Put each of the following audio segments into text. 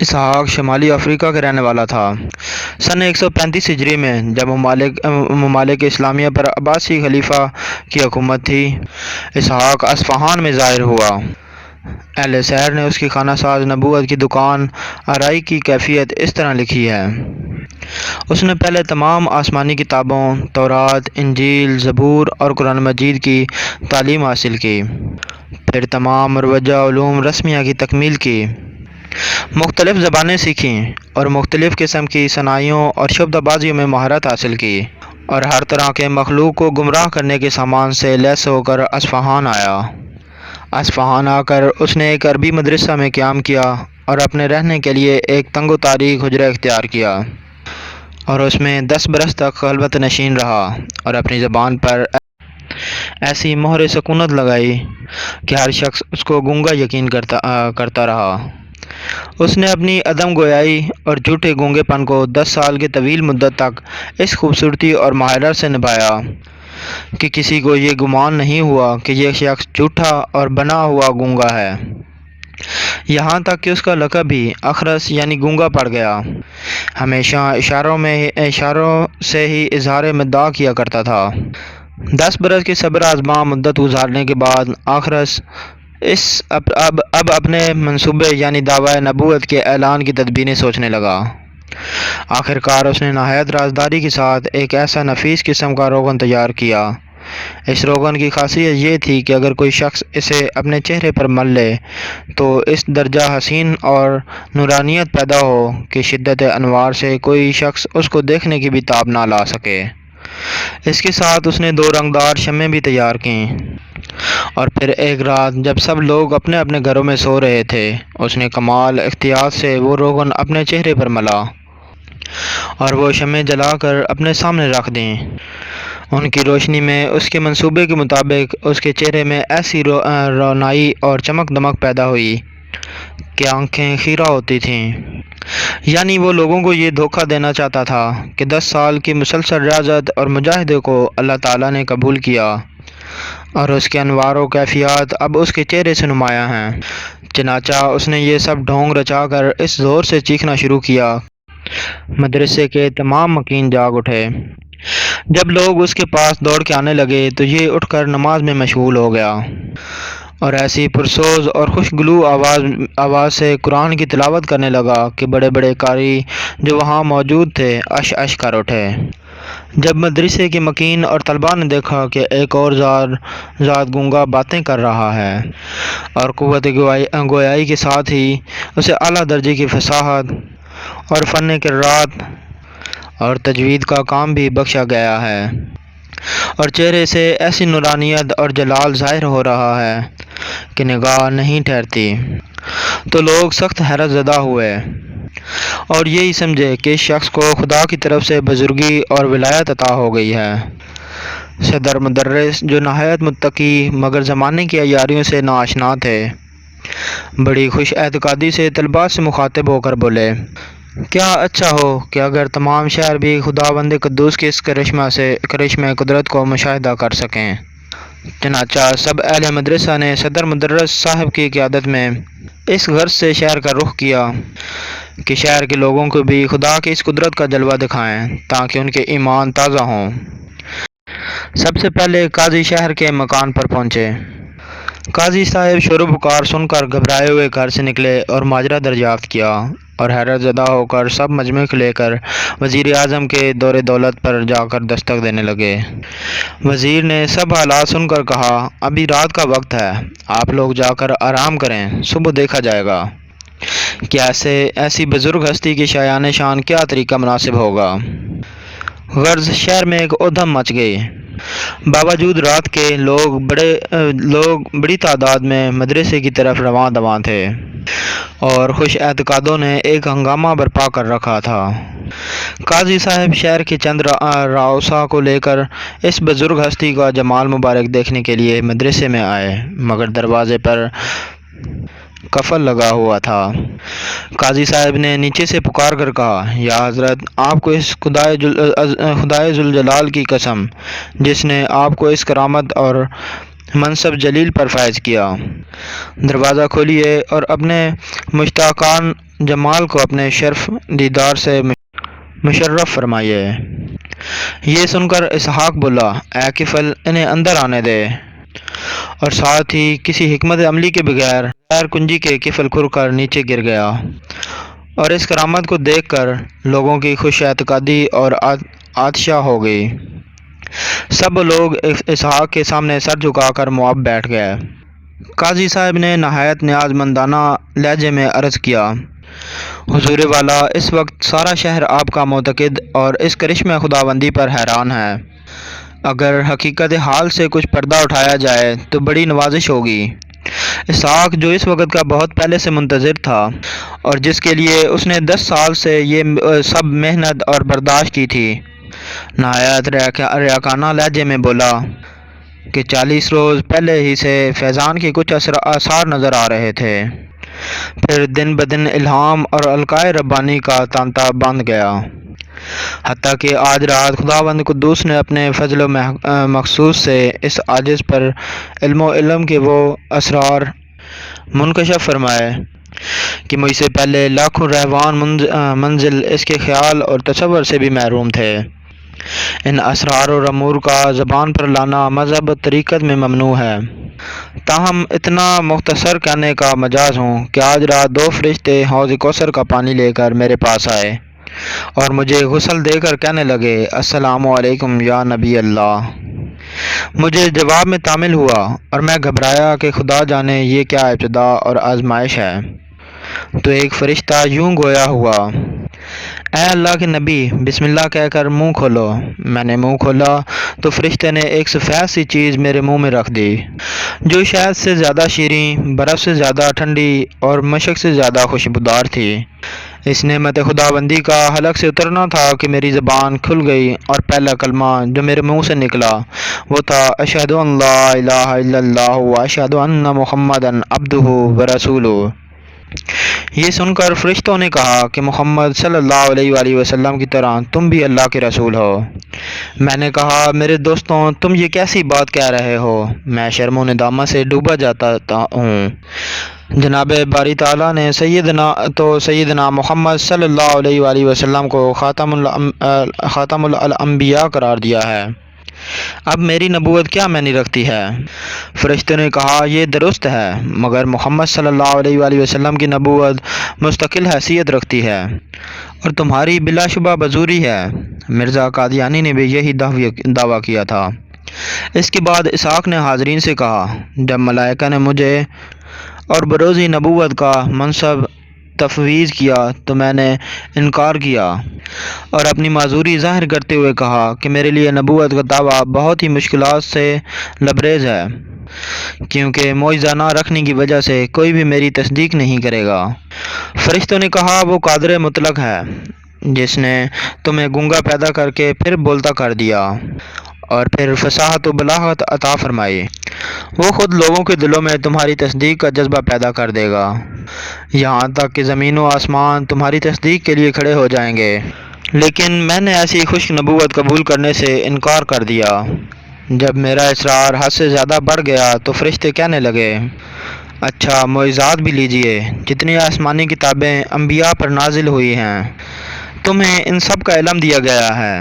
اسحاق شمالی افریقہ کا رہنے والا تھا۔ سن 135 ہجری میں جب ممالک اسلامیہ پر عباسی خلیفہ کی حکومت تھی، اسحاق اصفہان میں ظاہر ہوا۔ اہل سیر نے اس کی خانہ ساز نبوت کی دکان آرائی کی کیفیت اس طرح لکھی ہے۔ اس نے پہلے تمام آسمانی کتابوں تورات، انجیل، زبور اور قرآن مجید کی تعلیم حاصل کی، پھر تمام مروجہ علوم رسمیہ کی تکمیل کی، مختلف زبانیں سیکھیں اور مختلف قسم کی صنایعوں اور شعبدہ بازیوں میں مہارت حاصل کی، اور ہر طرح کے مخلوق کو گمراہ کرنے کے سامان سے لیس ہو کر اصفہان آیا۔ اصفہان آ کر اس نے ایک عربی مدرسہ میں قیام کیا اور اپنے رہنے کے لیے ایک تنگ و تاریک حجرہ اختیار کیا، اور اس میں 10 برس تک خلوت نشین رہا اور اپنی زبان پر ایسی مہر سکونت لگائی کہ ہر شخص اس کو گونگا یقین کرتا رہا۔ اس نے اپنی عدم گویائی اور جھوٹے گونگے پن کو 10 سال کی طویل مدت تک اس خوبصورتی اور مہارت سے نبھایا کہ کسی کو یہ گمان نہیں ہوا کہ یہ شخص جھوٹا اور بنا ہوا گونگا ہے، یہاں تک کہ اس کا لقب بھی اخرس یعنی گونگا پڑ گیا۔ ہمیشہ اشاروں سے ہی اظہار مداح کیا کرتا تھا۔ 10 برس کی صبر آزما مدت گزارنے کے بعد اخرس اب اپنے منصوبے یعنی دعوی نبوت کے اعلان کی تدبیریں سوچنے لگا۔ آخر کار اس نے نہایت رازداری کے ساتھ ایک ایسا نفیس قسم کا روغن تیار کیا۔ اس روغن کی خاصیت یہ تھی کہ اگر کوئی شخص اسے اپنے چہرے پر مل لے تو اس درجہ حسین اور نورانیت پیدا ہو کہ شدت انوار سے کوئی شخص اس کو دیکھنے کی بھی تاب نہ لا سکے۔ اس کے ساتھ اس نے 2 رنگدار شمعیں بھی تیار کیں، اور پھر ایک رات جب سب لوگ اپنے اپنے گھروں میں سو رہے تھے، اس نے کمال احتیاط سے وہ روغن اپنے چہرے پر ملا اور وہ شمعیں جلا کر اپنے سامنے رکھ دیں۔ ان کی روشنی میں اس کے منصوبے کے مطابق اس کے چہرے میں ایسی رونائی اور چمک دمک پیدا ہوئی کہ آنکھیں خیرہ ہوتی تھیں۔ یعنی وہ لوگوں کو یہ دھوکہ دینا چاہتا تھا کہ 10 سال کی مسلسل ریاضت اور مجاہدے کو اللہ تعالیٰ نے قبول کیا، اور اس کے انوار و کیفیات اب اس کے چہرے سے نمایاں ہیں۔ چنانچہ اس نے یہ سب ڈھونگ رچا کر اس زور سے چیخنا شروع کیا، مدرسے کے تمام مکین جاگ اٹھے۔ جب لوگ اس کے پاس دوڑ کے آنے لگے تو یہ اٹھ کر نماز میں مشغول ہو گیا، اور ایسی پرسوز اور خوشگلو آواز سے قرآن کی تلاوت کرنے لگا کہ بڑے بڑے قاری جو وہاں موجود تھے اش اش کر اٹھے۔ جب مدرسے کے مکین اور طلباء نے دیکھا کہ ایک اور ذات گونگا باتیں کر رہا ہے اور قوت گویائی کے ساتھ ہی اسے اعلیٰ درجے کی فصاحت اور فن قرات اور تجوید کا کام بھی بخشا گیا ہے، اور چہرے سے ایسی نورانیت اور جلال ظاہر ہو رہا ہے کہ نگاہ نہیں ٹھہرتی، تو لوگ سخت حیرت زدہ ہوئے اور یہی سمجھے کہ اس شخص کو خدا کی طرف سے بزرگی اور ولایت عطا ہو گئی ہے۔ صدر مدرس جو نہایت متقی مگر زمانے کی عیاریوں سے ناآشنا تھے، بڑی خوش اعتقادی سے طلباء سے مخاطب ہو کر بولے، کیا اچھا ہو کہ اگر تمام شہر بھی خداوند قدوس کے اس کرشمہ قدرت کو مشاہدہ کر سکیں۔ چنانچہ سب اہل مدرسہ نے صدر مدرس صاحب کی قیادت میں اس غرض سے شہر کا رخ کیا کہ شہر کے لوگوں کو بھی خدا کی اس قدرت کا جلوہ دکھائیں تاکہ ان کے ایمان تازہ ہوں۔ سب سے پہلے قاضی شہر کے مکان پر پہنچے۔ قاضی صاحب شور و پکار سن کر گھبرائے ہوئے گھر سے نکلے اور ماجرا دریافت کیا، اور حیرت زدہ ہو کر سب مجمع لے کر وزیر اعظم کے دور دولت پر جا کر دستک دینے لگے۔ وزیر نے سب حالات سن کر کہا، ابھی رات کا وقت ہے، آپ لوگ جا کر آرام کریں، صبح دیکھا جائے گا کہ ایسی بزرگ ہستی کی شایان شان کیا طریقہ مناسب ہوگا۔ غرض شہر میں ایک ادھم مچ گئی۔ باوجود رات کے لوگ بڑی تعداد میں مدرسے کی طرف رواں دواں تھے، اور خوش اعتقادوں نے ایک ہنگامہ برپا کر رکھا تھا۔ قاضی صاحب شہر کے چند رؤسا کو لے کر اس بزرگ ہستی کا جمال مبارک دیکھنے کے لیے مدرسے میں آئے، مگر دروازے پر قفل لگا ہوا تھا۔ قاضی صاحب نے نیچے سے پکار کر کہا، یا حضرت، آپ کو اس خدائے ذوالجلال کی قسم جس نے آپ کو اس کرامت اور منصب جلیل پر فائز کیا، دروازہ کھولیے اور اپنے مشتاقان جمال کو اپنے شرف دیدار سے مشرف فرمائیے۔ یہ سن کر اسحاق بولا، اے کفل، انہیں اندر آنے دے۔ اور ساتھ ہی کسی حکمت عملی کے بغیر کنجی کے کفل کھل کر نیچے گر گیا، اور اس کرامت کو دیکھ کر لوگوں کی خوش اعتقادی اور آتشا ہو گئی۔ سب لوگ اسحاق کے سامنے سر جھکا کر معاب بیٹھ گئے۔ قاضی صاحب نے نہایت نیاز مندانہ لہجے میں عرض کیا، حضور والا، اس وقت سارا شہر آپ کا معتقد اور اس کرشمہ خداوندی پر حیران ہے۔ اگر حقیقت حال سے کچھ پردہ اٹھایا جائے تو بڑی نوازش ہوگی۔ اسحاق، جو اس وقت کا بہت پہلے سے منتظر تھا اور جس کے لیے اس نے 10 سال سے یہ سب محنت اور برداشت کی تھی، نہایت ریاکانہ لہجے میں بولا کہ 40 روز پہلے ہی سے فیضان کے کچھ آثار نظر آ رہے تھے، پھر دن بدن الہام اور القائے ربانی کا تانتا بند گیا، حتیٰ کہ آج رات خداوند قدوس نے اپنے فضل و مخصوص سے اس عاجز پر علم کے وہ اسرار منکشف فرمائے کہ مجھ سے پہلے لاکھوں رہوان منزل اس کے خیال اور تصور سے بھی محروم تھے۔ ان اسرار اور امور کا زبان پر لانا مذہب و طریقت میں ممنوع ہے، تاہم اتنا مختصر کہنے کا مجاز ہوں کہ آج رات 2 فرشتے حوض کوثر کا پانی لے کر میرے پاس آئے اور مجھے غسل دے کر کہنے لگے، السلام علیکم یا نبی اللہ۔ مجھے جواب میں تعمیل ہوا اور میں گھبرایا کہ خدا جانے یہ کیا ابتدا اور آزمائش ہے۔ تو ایک فرشتہ یوں گویا ہوا، اے اللہ کے نبی، بسم اللہ کہہ کر منہ کھولو۔ میں نے منہ کھولا تو فرشتے نے ایک سفید سی چیز میرے منہ میں رکھ دی، جو شہد سے زیادہ شیریں، برف سے زیادہ ٹھنڈی اور مشک سے زیادہ خوشبودار تھی۔ اس نعمت خداوندی کا حلق سے اترنا تھا کہ میری زبان کھل گئی اور پہلا کلمہ جو میرے منہ سے نکلا وہ تھا، اشہد ان لا الہ الا اللہ و اشہد ان محمدًا عبدہ و رسولہ۔ یہ سن کر فرشتوں نے کہا کہ محمد صلی اللہ علیہ وآلہ وسلم کی طرح تم بھی اللہ کے رسول ہو۔ میں نے کہا، میرے دوستوں، تم یہ کیسی بات کہہ رہے ہو؟ میں شرم و ندامت سے ڈوبا جاتا ہوں۔ جناب باری تعالیٰ نے سیدنا محمد صلی اللہ علیہ وآلہ وسلم کو خاتم الانبیاء قرار دیا ہے، اب میری نبوت کیا معنی رکھتی ہے؟ فرشتوں نے کہا، یہ درست ہے، مگر محمد صلی اللہ علیہ وآلہ وسلم کی نبوت مستقل حیثیت رکھتی ہے اور تمہاری بلا شبہ بزوری ہے۔ مرزا قادیانی نے بھی یہی دعویٰ کیا تھا۔ اس کے بعد اسحاق نے حاضرین سے کہا، جب ملائکہ نے مجھے اور بروزی نبوت کا منصب تفویض کیا تو میں نے انکار کیا اور اپنی معذوری ظاہر کرتے ہوئے کہا کہ میرے لیے نبوت کا دعویٰ بہت ہی مشکلات سے لبریز ہے، کیونکہ معجزہ نہ رکھنے کی وجہ سے کوئی بھی میری تصدیق نہیں کرے گا۔ فرشتوں نے کہا، وہ قادر مطلق ہے جس نے تمہیں گونگا پیدا کر کے پھر بولتا کر دیا اور پھر فصاحت و بلاغت عطا فرمائی، وہ خود لوگوں کے دلوں میں تمہاری تصدیق کا جذبہ پیدا کر دے گا، یہاں تک کہ زمین و آسمان تمہاری تصدیق کے لیے کھڑے ہو جائیں گے۔ لیکن میں نے ایسی خشک نبوت قبول کرنے سے انکار کر دیا۔ جب میرا اصرار حد سے زیادہ بڑھ گیا تو فرشتے کہنے لگے، اچھا، معجزات بھی لیجئے، جتنی آسمانی کتابیں انبیاء پر نازل ہوئی ہیں تمہیں ان سب کا علم دیا گیا ہے۔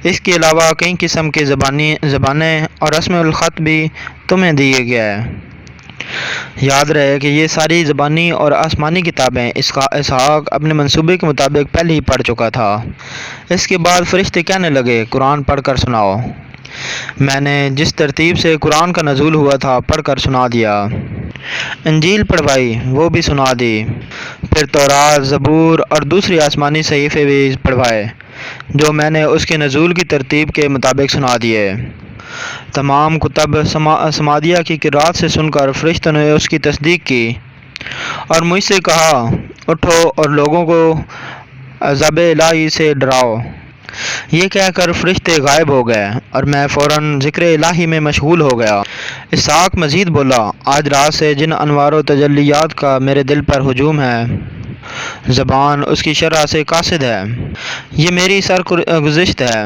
اس کے علاوہ کئی قسم کے زبانیں اور رسم الخط بھی تمہیں دیے گئے۔ یاد رہے کہ یہ ساری زبانی اور آسمانی کتابیں اسحاق اپنے منصوبے کے مطابق پہلے ہی پڑھ چکا تھا۔ اس کے بعد فرشتے کہنے لگے، قرآن پڑھ کر سناؤ۔ میں نے جس ترتیب سے قرآن کا نزول ہوا تھا پڑھ کر سنا دیا۔ انجیل پڑھوائی، وہ بھی سنا دی، پھر تورات، زبور اور دوسری آسمانی صحیفے بھی پڑھوائے جو میں نے اس کے نزول کی ترتیب کے مطابق سنا دیے۔ تمام کتب سمادیہ کی قرات سے سن کر فرشتوں نے اس کی تصدیق کی اور مجھ سے کہا، اٹھو اور لوگوں کو عذاب الہی سے ڈراؤ۔ یہ کہہ کر فرشتے غائب ہو گئے اور میں فوراً ذکر الہی میں مشغول ہو گیا۔ اسحاق مزید بولا، آج رات سے جن انوار و تجلیات کا میرے دل پر ہجوم ہے، زبان اس کی شرح سے قاصد ہے، یہ میری سرگزشت ہے۔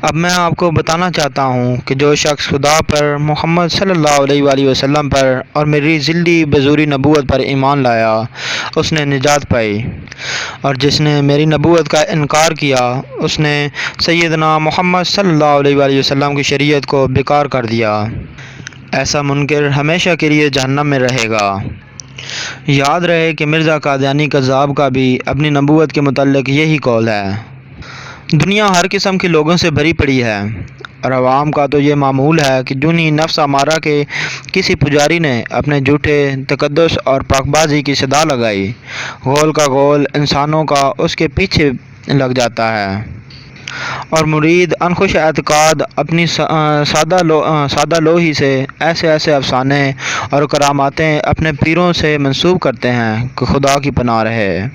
اب میں آپ کو بتانا چاہتا ہوں کہ جو شخص خدا پر، محمد صلی اللہ علیہ وآلہ وسلم پر اور میری ذلی بظوری نبوت پر ایمان لایا اس نے نجات پائی، اور جس نے میری نبوت کا انکار کیا اس نے سیدنا محمد صلی اللہ علیہ وآلہ وسلم کی شریعت کو بیکار کر دیا۔ ایسا منکر ہمیشہ کے لیے جہنم میں رہے گا۔ یاد رہے کہ مرزا قادیانی کذاب کا بھی اپنی نبوت کے متعلق یہی قول ہے۔ دنیا ہر قسم کے لوگوں سے بھری پڑی ہے، اور عوام کا تو یہ معمول ہے کہ جونہی نفس امارہ کے کسی پجاری نے اپنے جھوٹے تقدس اور پاک بازی کی صدا لگائی، غول کا غول انسانوں کا اس کے پیچھے لگ جاتا ہے، اور مرید انخوش اعتقاد اپنی سادہ لوحی سے ایسے افسانے اور کراماتیں اپنے پیروں سے منسوب کرتے ہیں کہ خدا کی پناہ رہے۔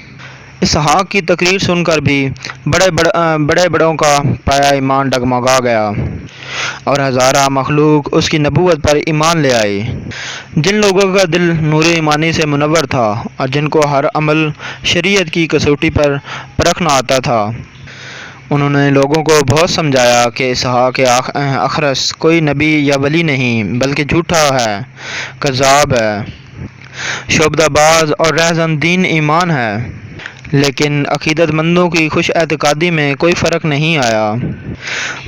اسحاق کی تقریر سن کر بھی بڑے بڑوں کا پایا ایمان ڈگمگا گیا، اور ہزارہ مخلوق اس کی نبوت پر ایمان لے آئی۔ جن لوگوں کا دل نور ایمانی سے منور تھا اور جن کو ہر عمل شریعت کی کسوٹی پر پرکھنا آتا تھا، انہوں نے لوگوں کو بہت سمجھایا کہ اسحاق اخرس کوئی نبی یا ولی نہیں بلکہ جھوٹا ہے، کذاب ہے، شعبدہ باز اور رہزن دین ایمان ہے۔ لیکن عقیدت مندوں کی خوش اعتقادی میں کوئی فرق نہیں آیا،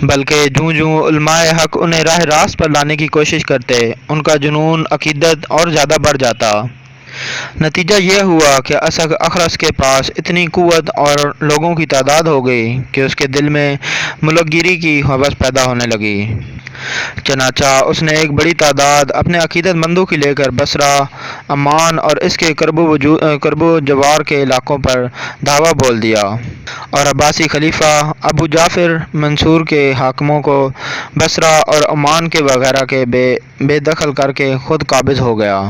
بلکہ جوں علماء حق انہیں راہ راست پر لانے کی کوشش کرتے، ان کا جنون عقیدت اور زیادہ بڑھ جاتا۔ نتیجہ یہ ہوا کہ اخرس کے پاس اتنی قوت اور لوگوں کی تعداد ہو گئی کہ اس کے دل میں ملک گیری کی ہوس پیدا ہونے لگی۔ چنانچہ اس نے ایک بڑی تعداد اپنے عقیدت مندوں کی لے کر بصرہ، عمان اور اس کے قرب و جوار کے علاقوں پر دعویٰ بول دیا، اور عباسی خلیفہ ابو جعفر منصور کے حاکموں کو بصرہ اور عمان کے وغیرہ کے بے دخل کر کے خود قابض ہو گیا۔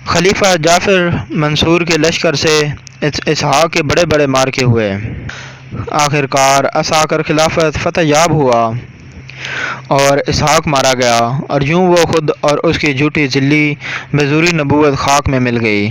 خلیفہ جعفر منصور کے لشکر سے اسحاق کے بڑے مارکے ہوئے۔ آخر کار عساکر خلافت فتح یاب ہوا اور اسحاق مارا گیا، اور یوں وہ خود اور اس کی جھوٹی ذلی بظوری نبوت خاک میں مل گئی۔